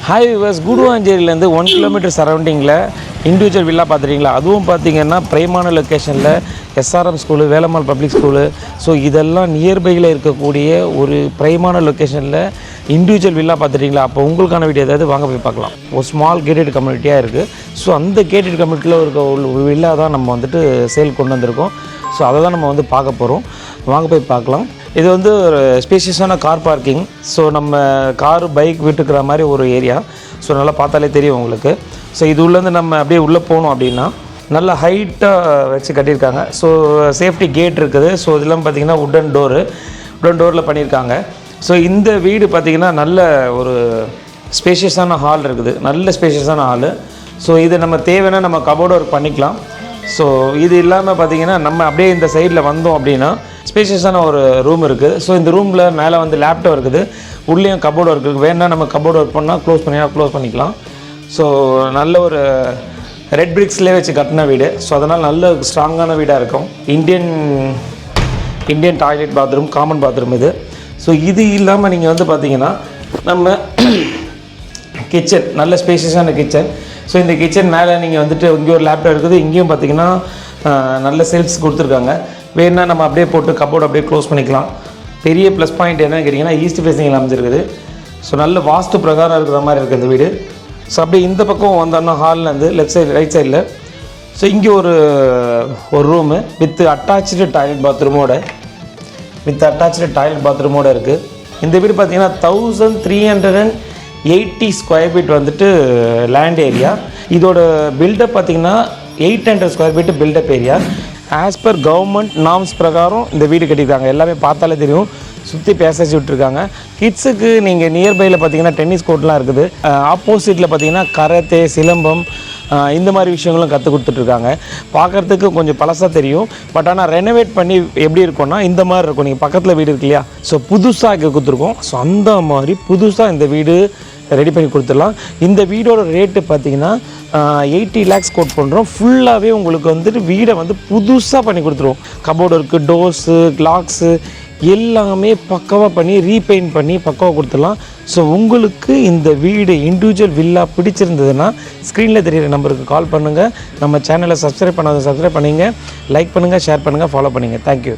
Hi viewers, கூடுவாஞ்சேரியிலேருந்து 1 kilometre சரௌண்டிங்கில் individual villa பார்த்துட்டிங்களா? அதுவும் பார்த்திங்கன்னா பிரைமான லொக்கேஷனில் SRM school, Velammal public school, so இதெல்லாம் நியர்பையில் இருக்கக்கூடிய ஒரு பிரைமான லொக்கேஷனில் இண்டிவிஜுவல் வில்லா பார்த்துட்டிங்களா? அப்போ உங்களுக்கான வீடியோ ஏதாவது வாங்க போய் பார்க்கலாம். ஒரு ஸ்மால் கேட்டட் கம்யூனிட்டியாக இருக்குது. ஸோ அந்த கேட்டட் கம்யூனிட்டியில் ஒரு வில்லா தான் நம்ம வந்துட்டு சேல் கொண்டு வந்திருக்கோம். ஸோ அதை தான் நம்ம வந்து பார்க்க போகிறோம். வாங்க போய் பார்க்கலாம். இது வந்து ஒரு ஸ்பேஷியஸான கார் பார்க்கிங். ஸோ நம்ம காரு பைக் விட்டுக்கிற மாதிரி ஒரு ஏரியா. ஸோ நல்லா பார்த்தாலே தெரியும் உங்களுக்கு. ஸோ இது உள்ளேருந்து நம்ம அப்படியே உள்ளே போகணும் அப்படின்னா நல்ல ஹைட்டாக வச்சு கட்டியிருக்காங்க. ஸோ சேஃப்டி கேட் இருக்குது. ஸோ இதெல்லாம் பார்த்திங்கன்னா உட்டன் டோரில் பண்ணியிருக்காங்க. ஸோ இந்த வீடு பார்த்திங்கன்னா நல்ல ஒரு ஸ்பேஷியஸான ஹால் இருக்குது. நல்ல ஸ்பேஷியஸான ஹாலு. ஸோ இது நம்ம தேவைன்னா நம்ம கபோர்டு ஒர்க் பண்ணிக்கலாம். ஸோ இது இல்லாமல் பார்த்திங்கன்னா நம்ம அப்படியே இந்த சைடில் வந்தோம் அப்படின்னா ஸ்பேஷியஸான ஒரு ரூம் இருக்குது. ஸோ இந்த ரூமில் மேலே வந்து லேப்டாப் இருக்குது. உள்ளேயும் கபோர்டு ஒர்க் இருக்குது. வேணால் நம்ம கபோர்டு ஒர்க் பண்ணால் க்ளோஸ் பண்ணிக்கலாம். ஸோ நல்ல ஒரு ரெட் பிரிக்ஸ்லேயே வச்சு கட்டின வீடு. ஸோ அதனால் நல்ல ஸ்ட்ராங்கான வீடாக இருக்கும். Indian toilet bathroom, common bathroom இது. ஸோ இது இல்லாமல் நீங்கள் வந்து பார்த்திங்கன்னா நம்ம கிச்சன், நல்ல ஸ்பேஷியஸான கிச்சன். ஸோ இந்த கிச்சன் மேலே நீங்கள் வந்துட்டு இங்கே ஒரு லேப்டாப் இருக்குது. இங்கேயும் பார்த்திங்கன்னா நல்ல செல்ஃப்ஸ் கொடுத்துருக்காங்க. வேணுன்னா நம்ம அப்படியே போட்டு கபோர்டு அப்படியே க்ளோஸ் பண்ணிக்கலாம். பெரிய ப்ளஸ் பாயிண்ட் என்னன்னு கேட்டிங்கன்னா ஈஸ்ட் ஃபேஸிங்கில் அமைஞ்சிருக்குது. ஸோ நல்ல வாஸ்து பிரகாரம் இருக்கிற மாதிரி இருக்குது இந்த வீடு. ஸோ அப்படியே இந்த பக்கம் வந்தோன்னா ஹால்லேருந்து லெஃப்ட் சைடு ரைட் சைடில் ஸோ இங்கே ஒரு ரூமு வித் அட்டாச்சு டாய்லெட் பாத்ரூமோடு இருக்குது. இந்த வீடு பார்த்திங்கன்னா 1380 ஸ்கொயர் ஃபீட் வந்துட்டு லேண்ட் ஏரியா. இதோட பில்டப் பார்த்திங்கன்னா 800 square feet build up area. As per government norms பிரகாரம் இந்த வீடு கட்டியிருக்காங்க. எல்லாமே பார்த்தாலே தெரியும். சுற்றி பேசேஜ் விட்டுருக்காங்க. கிட்ஸுக்கு நீங்கள் நியர்பையில் பார்த்தீங்கன்னா டென்னிஸ் கோர்ட்லாம் இருக்குது. ஆப்போசிட்டில் பார்த்தீங்கன்னா கராத்தே, சிலம்பம், இந்த மாதிரி விஷயங்களும் கற்றுக் கொடுத்துட்ருக்காங்க. பார்க்குறதுக்கு கொஞ்சம் பழசாக தெரியும். பட் ஆனால் ரெனோவேட் பண்ணி எப்படி இருக்கும்னா இந்த மாதிரி இருக்கும். நீங்கள் பக்கத்தில் வீடு இருக்கு இல்லையா, ஸோ புதுசாக இங்கே கொடுத்துருக்கோம். ஸோ அந்த மாதிரி புதுசாக இந்த வீடு ரெடி பண்ணி கொடுத்துடலாம். இந்த வீடோட ரேட்டு பார்த்திங்கன்னா 80 lakhs கோட் பண்ணுறோம். ஃபுல்லாகவே உங்களுக்கு வந்துட்டு வீடை வந்து புதுசாக பண்ணி கொடுத்துருவோம். கபோர்டு இருக்குது, டோர்ஸு, கிளாக்ஸு எல்லாமே பக்காவாக பண்ணி ரீபெயிண்ட் பண்ணி பக்காவாக கொடுத்துடலாம். ஸோ உங்களுக்கு இந்த வீடு இண்டிவிஜுவல் வில்லா பிடிச்சிருந்ததுன்னா ஸ்க்ரீனில் தெரியிற நம்பருக்கு கால் பண்ணுங்கள். நம்ம சேனலை சப்ஸ்கிரைப் பண்ணாத சப்ஸ்கிரைப் பண்ணுங்கள், லைக் பண்ணுங்கள், ஷேர் பண்ணுங்கள், ஃபாலோ பண்ணுங்கள். தேங்க்யூ.